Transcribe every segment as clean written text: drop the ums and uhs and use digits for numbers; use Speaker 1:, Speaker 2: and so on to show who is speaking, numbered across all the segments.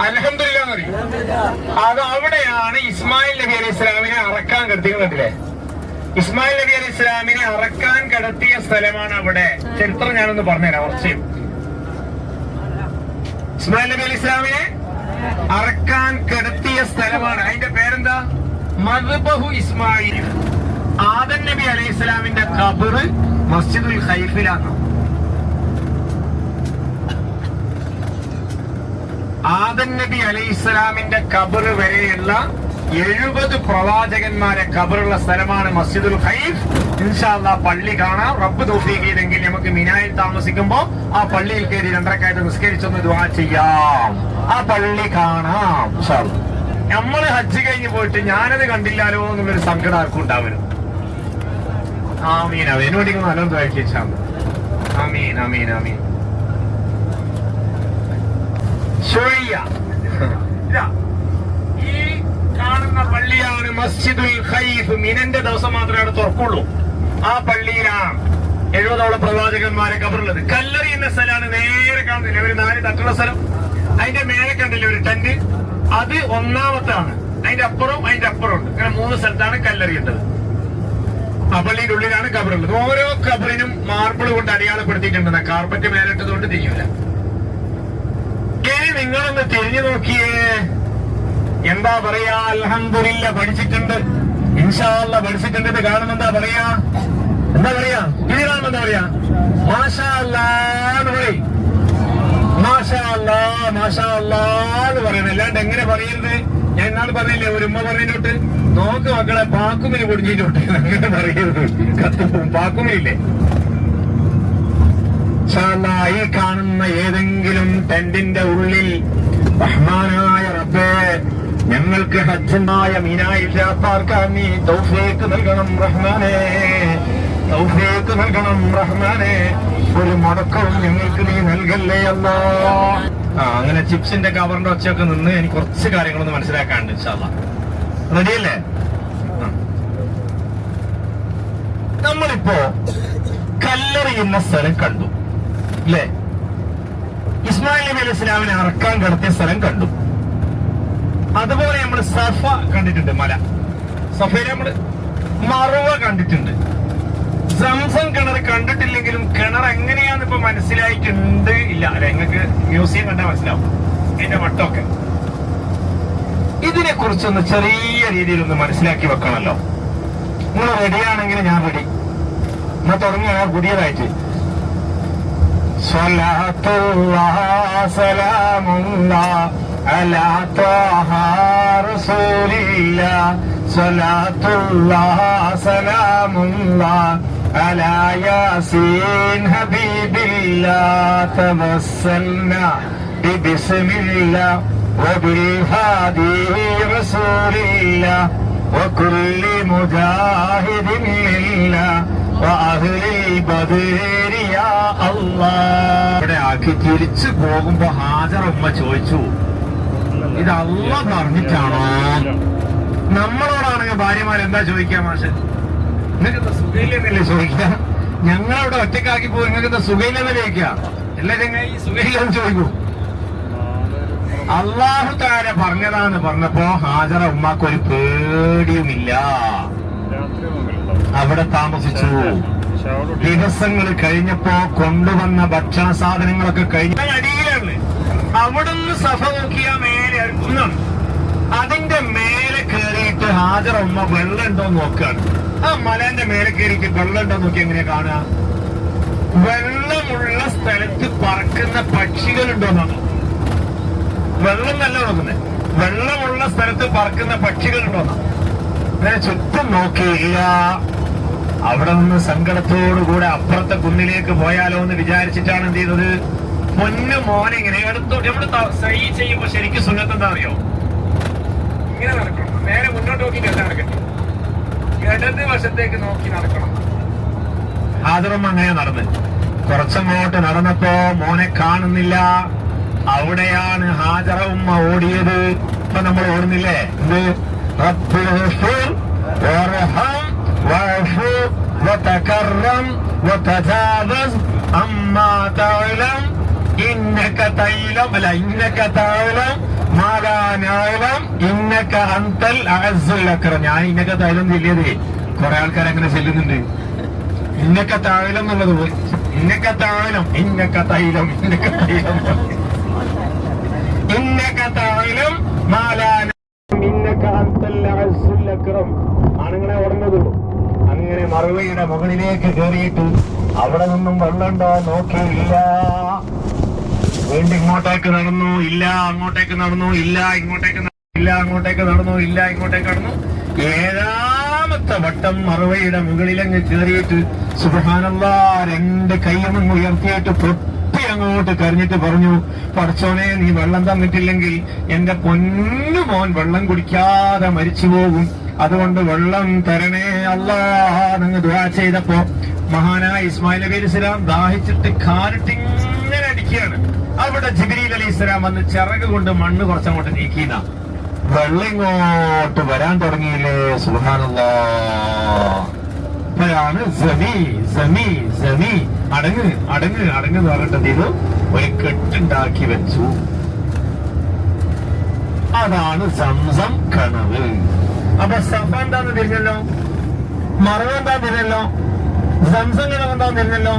Speaker 1: അൽഹംദുലില്ലാ എന്ന് പറയും. അത് അവിടെയാണ് ഇസ്മായിൽ നബി അലൈഹി ഇസ്ലാമിനെ അറക്കാൻ കിടത്തിയില്ലേ? ഇസ്മായിൽ നബി അലൈഹി ഇസ്ലാമിനെ അറക്കാൻ കിടത്തിയ സ്ഥലമാണ് അവിടെ. ചരിത്രം ഞാനൊന്ന് പറഞ്ഞുതരാം കുറച്ച്. ഇസ്മായിൽ നബി അലൈഹി ഇസ്ലാമിനെ അറക്കാൻ കിടത്തിയ സ്ഥലമാണ്. അതിന്റെ പേരെന്താ? മദ്ബഹു ഇസ്മായിൽ. ആദം നബി അലൈഹി ഇസ്ലാമിന്റെ ഖബർ മസ്ജിദുൽ ഖൈഫിലാണ്. ആദം നബി അലൈഹി ഇസ്ലാമിന്റെ ഖബർ വരെയുള്ള 70 പ്രവാചകന്മാരെ ഖബറുള്ള സ്ഥലമാണ് മസ്ജിദുൽ ഖൈഫ്. ഇൻഷാ അല്ലാഹ് പള്ളി കാണാം. റബ്ബ് തൗഫീഖ് ചെയ്തെങ്കിൽ നമുക്ക് മിനായിൽ താമസിക്കുമ്പോ ആ പള്ളിയിൽ കയറി 2 റക്അത്ത് നിസ്കരിച്ചൊന്ന് ദുആ ചെയ്യാം. ആ പള്ളി കാണാം ഇൻഷാ അല്ലാഹ്. നമ്മള് ഹജ്ജ് കഴിഞ്ഞ് പോയിട്ട് ഞാനത് കണ്ടില്ലാലോ എന്നുള്ളൊരു സങ്കടം ആർക്കും ഉണ്ടാവരുത്. ആമീൻ. അതിനുവേണ്ടി നല്ലോണം ദുആ ചെയ്യാം. ആമീൻ ആമീൻ ആമീൻ. ഈ കാണുന്ന പള്ളിയാണ് മസ്ജിദുൽ ഖൈഫ്. മിനന്റെ ദിവസം മാത്രമേ അവിടെ തുറക്കുള്ളൂ. ആ പള്ളിയിലാണ് 70ഓളം പ്രവാചകന്മാരെ ഖബറുള്ളത്. കല്ലറി എന്ന സ്ഥലമാണ് നേരെ കാണുന്നില്ല, ഒരു 4 തട്ടുള്ള സ്ഥലം. അതിന്റെ മേലെ കണ്ടില്ല ഒരു ടെന്റ്, അത് 1ാമത്താണ്. അതിന്റെ അപ്പുറവും അതിന്റെ അപ്പുറമുണ്ട്. അങ്ങനെ 3 സ്ഥലത്താണ് കല്ലറി ഉള്ളത്. ആ പള്ളിയുടെ ഉള്ളിലാണ് ഖബറുള്ളത്. ഓരോ ഖബറിനും മാർബിൾ കൊണ്ട് അടയാളപ്പെടുത്തിയിട്ടുണ്ടെന്ന. കാർപ്പറ്റ് മേലിട്ടതുകൊണ്ട് തിരിയൂല. നിങ്ങളൊന്ന് തിരിഞ്ഞു നോക്കിയേ, എന്താ പറയാ? അൽഹംദുലില്ലാ പഠിച്ചിട്ടുണ്ട്, ഇൻഷാ അല്ലാഹ് പഠിച്ചിട്ടുണ്ട്. ഇത് കാണുമ്പോ എന്താ പറയാ? ഇത് കാണുമ്പോ എന്താ പറയാ? മാഷാ അല്ലാഹ് എന്ന് പറയും. മാഷാ അല്ലാഹ് മാഷാ അല്ലാഹ് എന്ന് പറയണം. അല്ലാണ്ട് എങ്ങനെ പറയുന്നത്? ഞാൻ ഇന്നാൾ പറഞ്ഞില്ലേ, ഒരു ഉമ്മ പറഞ്ഞിട്ട് നോക്ക് മക്കളെ പാക്കുമിന് പൊടിഞ്ഞിട്ടുണ്ട്, അങ്ങനെ പറയരുത്. കത്തും പാക്കുമില്ലേ? ഈ കാണുന്ന ഏതെങ്കിലും ടെന്റിന്റെ ഉള്ളിൽ റഹ്മാനായ റബ്ബേ, ഞങ്ങൾക്ക് ഹജ്ജായ മീനായിൽ യാത്രക്കാർ നീ തൗഫീഖ് നൽകണം റഹ്മാനേ, തൗഫീഖ് നൽകണം റഹ്മാനേ. ഒരു മുടക്കവും ഞങ്ങൾക്ക് നീ നൽകല്ലേ അല്ലാഹ്. അങ്ങനെ ചിപ്സിന്റെ കവറിന്റെ ഒച്ചയൊക്കെ നിന്ന് എനിക്ക് കുറച്ച് കാര്യങ്ങളൊന്ന് മനസ്സിലാക്കാനുണ്ട്. ഇൻഷാ അല്ലാഹ് റെഡിയല്ലേ? നമ്മളിപ്പോ കല്ലെറിയുന്ന സ്ഥലം കണ്ടു അല്ലേ? ഇസ്മായിൽ നബി അലൈഹി ഇസ്ലാമിനെ അറക്കാൻ കിടത്തിയ സ്ഥലം കണ്ടു. അതുപോലെ നമ്മൾ സഫ കണ്ടിട്ടുണ്ട്, മല. സഫയിൽ നമ്മള് മറുവ കണ്ടിട്ടുണ്ട്. സംസം കിണർ കണ്ടിട്ടില്ലെങ്കിലും കിണർ എങ്ങനെയാന്ന് ഇപ്പൊ മനസ്സിലായിട്ടുണ്ട് ഇല്ല അല്ലെ? നിങ്ങൾക്ക് മ്യൂസിയം കണ്ടാൽ മനസ്സിലാവും അതിന്റെ വട്ടമൊക്കെ. ഇതിനെ കുറിച്ചൊന്ന് ചെറിയ രീതിയിലൊന്ന് മനസ്സിലാക്കി വെക്കണമല്ലോ. നിങ്ങൾ റെഡിയാണെങ്കിൽ ഞാൻ റെഡി. എന്നാ തുടങ്ങിയ പുതിയതായിട്ട് സ്വലാത്തുല്ലാഹ് സലാമുല്ലാഹ് അലാ ത്വാഹ റസൂലില്ലാഹ് സ്വലാത്തുല്ലാഹ് സലാമുല്ലാഹ് അലാ യാസീൻ ഹബീബില്ലാഹ് തവസ്സൽനാ ബിസ്മില്ലാഹ് വബിൽ ഹാദി റസൂലില്ലാഹ് വകുല്ലി മുജാഹിദിൻ ലില്ലാഹ് ഇവിടെ ആക്കി തിരിച്ചു പോകുമ്പോ ഹാജർ ഉമ്മ ചോദിച്ചു, ഇത് അല്ലാഹ് പറഞ്ഞിട്ടാണോ? നമ്മളോടാണെങ്കിൽ ഭാര്യമാർ എന്താ ചോദിക്കാ? മാഷെ നിങ്ങൾക്ക് സുഖയില്ലെന്നല്ലേ ചോദിക്കുക? ഞങ്ങളവിടെ ഒറ്റക്കാക്കി പോകും, നിങ്ങൾക്ക് സുഖയില്ലെന്നല്ലേ ചോദിക്കുക? എല്ലാ ചങ്ങായി സുഖയില്ലെന്ന് ചോദിക്കൂ. അല്ലാഹു തആല പറഞ്ഞതാന്ന് പറഞ്ഞപ്പോ ഹാജറ ഉമ്മാക്കൊരു പേടിയുമില്ല. അവിടെ താമസിച്ചു. ദിവസങ്ങൾ കഴിഞ്ഞപ്പോ കൊണ്ടുവന്ന ഭക്ഷണ സാധനങ്ങളൊക്കെ കഴിഞ്ഞ അടിയിലാണ്. അവിടുന്ന് സഫ നോക്കിയാ മേലെ കുന്നാണ്. അതിന്റെ മേലെ കയറിയിട്ട് ഹാജറ ഉമ്മ വെള്ളം ഉണ്ടോ നോക്കുകയാണ്. ആ മലേന്റെ മേലെ കയറിയിട്ട് വെള്ളം ഉണ്ടോ നോക്കി എങ്ങനെയാ കാണുക? വെള്ളമുള്ള സ്ഥലത്ത് പറക്കുന്ന പക്ഷികളുണ്ടോന്നാണ്. വെള്ളം നല്ല നോക്കുന്നത്. വെള്ളമുള്ള സ്ഥലത്ത് പറക്കുന്ന പക്ഷികളുണ്ടോന്നാ. അങ്ങനെ ചുറ്റും നോക്കിയില്ല. അവിടെ നിന്ന് സങ്കടത്തോടുകൂടെ അപ്പുറത്തെ കുന്നിലേക്ക് പോയാലോ എന്ന് വിചാരിച്ചിട്ടാണ് എന്ത് ചെയ്തത്? പൊന്നു മോനെ ഇങ്ങനെ എടുത്തോട്ട് എവിടെ സൈ ചെയ്യുമ്പോ ശരിക്കും സുന്നത്ത് എന്താ അറിയോ? ഇങ്ങനെ നടക്കണം. നേരെ മുന്നോട്ട് നോക്കിയിട്ടല്ല നടക്കട്ടെ, ഇടത് വശത്തേക്ക് നോക്കി നടക്കണം. ഹാജറും അങ്ങനെ നടന്ന് കുറച്ചങ്ങോട്ട് നടന്നപ്പോ മോനെ കാണുന്നില്ല. അവിടെയാണ് ഹാജറ ഉമ്മ ഓടിയത്. ഇപ്പൊ നമ്മൾ ഓടുന്നില്ലേ? എന്ത് ഇന്നക തൈലം അല്ല ഇന്നക തൈലം മാലാനായലം ഇന്നക അന്തൽ അഅസ്സുൽ അക്രം. ഞാൻ ഇന്നക തൈലം ചെല്ലിയത് കുറെ ആൾക്കാർ അങ്ങനെ ചെല്ലുന്നുണ്ട്. ഇന്നക തൈലം എന്നുള്ളത് ഇന്നക തൈലം ഇന്നക തൈലം ഇന്നക തൈലം ഇന്നക തൈലം മാലാനായലം ഇന്നക അന്തൽ അഅസ്സുൽ അക്രം ആണുങ്ങളെ ഓടുന്നതുള്ളൂ. അങ്ങനെ മറുവയുടെ മുകളിലേക്ക് കയറിയിട്ട് അവിടെ നിന്നും വെള്ളമുണ്ടോ നോക്കിയില്ല. വീണ്ടും ഇങ്ങോട്ടേക്ക് നടന്നു, ഇല്ല. അങ്ങോട്ടേക്ക് നടന്നു, ഇല്ല. ഇങ്ങോട്ടേക്ക് ഇല്ല. അങ്ങോട്ടേക്ക് നടന്നു, ഇല്ല. ഇങ്ങോട്ടേക്ക് നടന്നു. 7ാമത്തെ വട്ടം മറുവയുടെ മുകളിലങ്ങ് കയറിയിട്ട് സുബ്ഹാനല്ലാഹ് 2 കൈയും ഉയർത്തിയിട്ട് പൊട്ടി അങ്ങോട്ട് കരഞ്ഞിട്ട് പറഞ്ഞു, പടച്ചോനെ നീ വെള്ളം തന്നിട്ടില്ലെങ്കിൽ എന്റെ പൊന്നു മോൻ വെള്ളം കുടിക്കാതെ മരിച്ചു പോകും. അതുകൊണ്ട് വെള്ളം തരണേ അല്ലാഹ് എന്ന് ദുആ ചെയ്തപ്പോ മഹാനായ ഇസ്മായിൽ നബി അലൈഹി സ്വലാം ദാഹിച്ചിട്ട് കാലിട്ടിങ്ങനെ അടിക്കുകയാണ്. അവിടെ ജിബ്രീൽ അലൈഹി സ്വലാം വന്ന് ചിറക് കൊണ്ട് മണ്ണ് കുറച്ചങ്ങോട്ട് നീക്കിയതാ. വെള്ളം ഇങ്ങോട്ട് വരാൻ തുടങ്ങിയില്ലേ. സുബ്ഹാനല്ലാഹ്. അപ്പോഴാണ് അടങ്ങ് അടങ്ങ് അടങ്ങ് എന്ന് പറഞ്ഞിട്ട് ഇത് ഒരു കെട്ടുണ്ടാക്കി വെച്ചു. അതാണ് സംസം കണവ്. അപ്പൊ സഫ എന്താന്ന് തിരിഞ്ഞല്ലോ, മറവ് എന്താന്ന് തിരിഞ്ഞല്ലോ, സംസം കണവ് എന്താന്ന് തിരിഞ്ഞല്ലോ,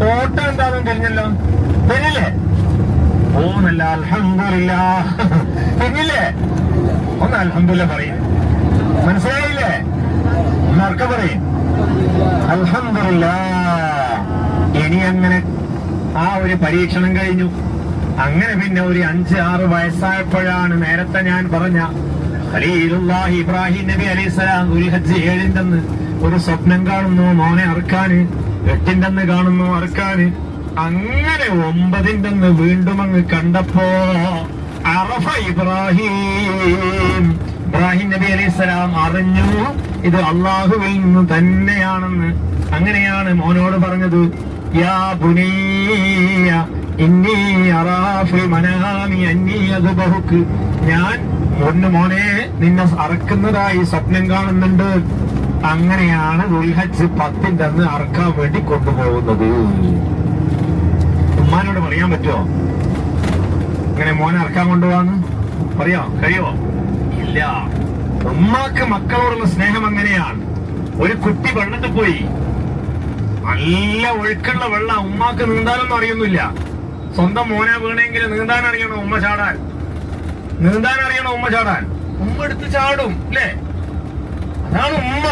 Speaker 1: ഓട്ടം എന്താന്ന് തിരിഞ്ഞല്ലോ. തിരിഞ്ഞില്ലേ? ഓന്നല്ല അൽഹംദുലില്ലാഹ്. തിരിഞ്ഞില്ലേ? ഒന്ന് അൽഹംദുലില്ലാഹ് പറയും. മനസ്സിലായില്ലേ? മറക്ക പറയും അൽഹംദുലില്ലാഹ്. ഇനി അങ്ങനെ ആ ഒരു പരീക്ഷണം കഴിഞ്ഞു. അങ്ങനെ പിന്നെ ഒരു 5-6 വയസ്സായപ്പോഴാണ് നേരത്തെ ഞാൻ പറഞ്ഞ ഖലീലുല്ലാഹി ഇബ്രാഹിം നബി അലൈഹിസ്സലാം ദുൽഹജ്ജ് 7 ഒരു സ്വപ്നം കാണുന്നു, മോനെ അറുക്കാന്. 8 കാണുന്നു, അറുക്കാന്. അങ്ങനെ 9 വീണ്ടും അങ്ങ് കണ്ടപ്പോ അറഫ ഇബ്രാഹിം നബി അലൈഹിസ്സലാം അറിഞ്ഞു ഇത് അള്ളാഹുവിൽ നിന്ന് തന്നെയാണെന്ന്. അങ്ങനെയാണ് മോനോട് പറഞ്ഞത്, യാ ബുനയ്യ ഇന്നി അറാ ഫിൽ മനാമി അന്നി അദ്ബഹുക്. ഞാൻ മോനെ നിന്നെ അറക്കുന്നതായി സ്വപ്നം കാണുന്നുണ്ട്. അങ്ങനെയാണ് ദുൽഹജ്ജ് 10 അറക്കാൻ വേണ്ടി കൊണ്ടുപോകുന്നത്. ഉമ്മാനോട് പറയാൻ പറ്റുമോ ഇങ്ങനെ മോനെ അറക്കാൻ കൊണ്ടുപോകാന്ന്? കഴിയോ? ഇല്ല. ഉമ്മാക്ക് മക്കളോടുള്ള സ്നേഹം അങ്ങനെയാണ്. ഒരു കുട്ടി വെള്ളത്തിൽ പോയി, നല്ല ഒഴുക്കുള്ള വെള്ളം, ഉമ്മാക്ക് നീന്താനൊന്നും അറിയൊന്നുമില്ല. സ്വന്തം മോനെ വീണെങ്കിൽ നീന്താൻ അറിയണോ ഉമ്മ ചാടാൻ? ഉമ്മ എടുത്ത് ചാടും അല്ലേ? അതാണ് ഉമ്മ.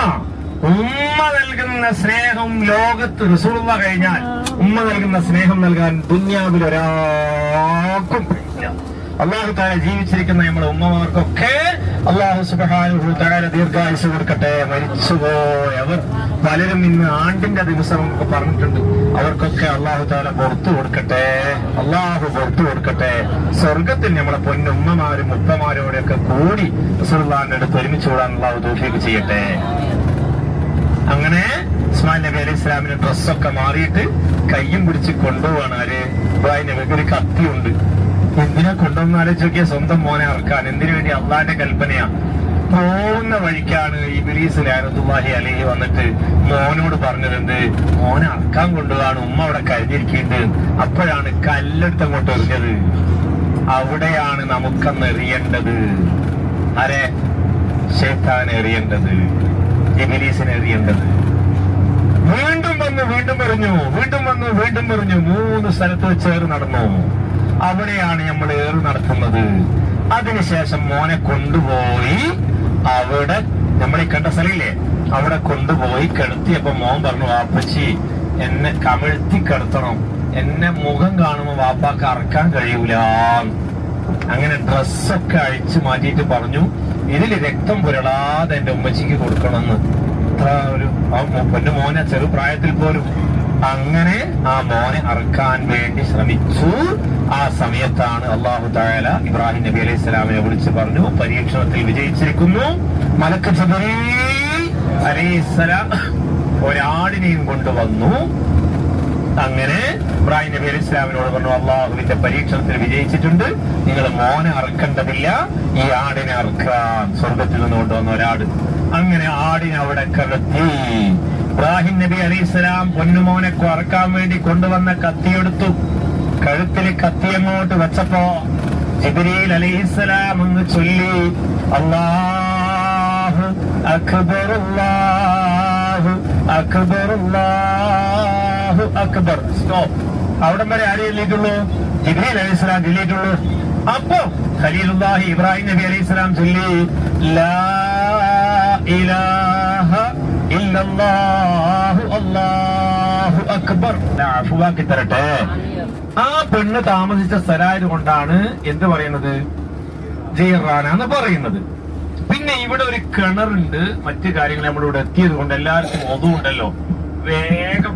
Speaker 1: ഉമ്മ നൽകുന്ന സ്നേഹം ലോകത്ത് റസൂലുള്ളാഹി കഴിഞ്ഞാൽ ഉമ്മ നൽകുന്ന സ്നേഹം നൽകാൻ ദുനിയാവിൽ ഒരാൾക്കും ഇല്ല. അല്ലാഹു തആല ജീവിച്ചിരിക്കുന്ന നമ്മുടെ ഉമ്മമാർക്കൊക്കെ അല്ലാഹു സുബ്ഹാനഹു വ തആല ദീർഘായുസ്സ് കൊടുക്കട്ടെ. മരിച്ചുപോയവർ പലരും ഇന്ന് ആണ്ടിന്റെ ദിവസം നമുക്ക് പറഞ്ഞിട്ടുണ്ട്. അവർക്കൊക്കെ അല്ലാഹു തആല പുറത്തു കൊടുക്കട്ടെ. സ്വർഗത്തിൽ നമ്മുടെ പൊന്നുമ്മമാരും ഉപ്പമാരോടൊക്കെ കൂടി റസൂലുള്ളാഹിന്റെ അടുത്ത് ഒരുമിച്ച് കൂടാൻ അല്ലാഹു തൗഫീഖ് ചെയ്യട്ടെ. അങ്ങനെ ഇസ്മായിൽ നബി അലൈഹി ഇസ്ലാമിന്റെ ഡ്രസ്സൊക്കെ മാറിയിട്ട് കയ്യും പിടിച്ച് കൊണ്ടുപോവാണ്. ആര്? ഇബ്രാഹിം നബിക്ക് ഒരു കത്തിയുണ്ട്. എന്തിനാ കൊണ്ടുവന്ന് ആലോചിച്ച് നോക്കിയാ? സ്വന്തം മോനെ അറക്കാൻ. എന്തിനു വേണ്ടി? അള്ളാന്റെ കൽപ്പനയാ. പോകുന്ന വഴിക്കാണ് ഇബ്ലീസ് ലഅനത്തുല്ലാഹി അലൈഹി വന്നിട്ട് മോനോട് പറഞ്ഞത് എന്ത്? മോനെ അറക്കാൻ കൊണ്ടുപോവാണ്, ഉമ്മ അവിടെ കരഞ്ഞിരിക്കുന്നുണ്ട്. അപ്പോഴാണ് കല്ലെടുത്ത് അങ്ങോട്ട് എറിഞ്ഞത്. അവിടെയാണ് നമുക്കന്ന് എറിയേണ്ടത്. ആരെ? ശൈത്താനെ എറിയേണ്ടത്, ഇബ്ലീസിനെ എറിയേണ്ടത്. വീണ്ടും വന്നു, വീണ്ടും എറിഞ്ഞു. 3 സ്ഥലത്ത് വെച്ച് ഏറ് നടന്നു. അവിടെയാണ് നമ്മൾ ഏറ് നടത്തുന്നത്. അതിനുശേഷം മോനെ കൊണ്ടുപോയി അവിടെ നമ്മൾ ഈ കണ്ട സ്ഥലമില്ലേ, അവിടെ കൊണ്ടുപോയി കിടത്തിയപ്പോ മോൻ പറഞ്ഞു, വാപ്പച്ചി എന്നെ കമിഴ്ത്തി കിടത്തണം, എന്നെ മുഖം കാണുമ്പോ വാപ്പാക്ക് അറക്കാൻ കഴിയൂല. അങ്ങനെ ഡ്രസ്സൊക്കെ അഴിച്ചു മാറ്റിയിട്ട് പറഞ്ഞു, ഇതിൽ രക്തം പുരളാതെ എന്റെ ഉമ്മച്ചിക്ക് കൊടുക്കണമെന്ന്. ഒരു പൊന്നു മോനെ ചെറുപ്രായത്തിൽ പോലും അങ്ങനെ ആ മോനെ അറക്കാൻ വേണ്ടി ശ്രമിച്ചു. ആ സമയത്താണ് അല്ലാഹു തആല ഇബ്രാഹിം നബി അലൈഹി സ്വലാമിനെ വിളിച്ചു പറഞ്ഞു, പരീക്ഷണത്തിൽ വിജയിച്ചിരിക്കുന്നു. മലക്ക് ജിബ്രീൽ അലൈഹിസ്സലാം ഒരാടിനെയും കൊണ്ടുവന്നു. അങ്ങനെ ഇബ്രാഹിം നബി അലൈഹി സ്വലാമിനോട് പറഞ്ഞു, അള്ളാഹുവിന്റെ പരീക്ഷണത്തിൽ വിജയിച്ചിട്ടുണ്ട്, നിങ്ങൾ മോനെ അറക്കേണ്ടതില്ല, ഈ ആടിനെ അറക്കാൻ. സ്വർഗത്തിൽ നിന്ന് കൊണ്ടുവന്ന ഒരാട്. അങ്ങനെ ആടിനെ അവിടെ കിടത്തി. ഇബ്രാഹിം നബി അലൈഹി സ്വലാം പൊന്നുമോനെ അറക്കാൻ വേണ്ടി കൊണ്ടുവന്ന കത്തിയെടുത്തു. കഴുത്തിൽ കത്തിയങ്ങോട്ട് വെച്ചപ്പോ ജിബ്രീൽ അലൈഹിസ്സലാം അങ്ങ് ചൊല്ലി, അല്ലാഹു അക്ബർ അല്ലാഹു അക്ബർ അല്ലാഹു അക്ബർ. സ്റ്റോപ്പ്. അവിടം വരെ ആര് ചൊല്ലിയിട്ടുള്ളൂ? ജിബ്രീൽ അലൈഹിസ്സലാം ചൊല്ലിയിട്ടുള്ളൂ. അപ്പോ ഖലീലുല്ലാഹി ഇബ്രാഹിം നബി അലൈഹിസ്സലാം ചൊല്ലി, ലാ ഇലാഹ ഇല്ലല്ലാഹു അല്ലാഹു അക്ബർ. അഫ്വാക്കി തരട്ടെ. ആ പെണ്ണ് താമസിച്ച സ്ഥലമായത് കൊണ്ടാണ് എന്ത് പറയുന്നത്? ജീറാന എന്ന് പറയുന്നത്. പിന്നെ ഇവിടെ ഒരു കിണറുണ്ട്, മറ്റു കാര്യങ്ങൾ നമ്മളിവിടെ എത്തിയത് കൊണ്ട് എല്ലാവർക്കും ഒതുണ്ടല്ലോ, വേഗം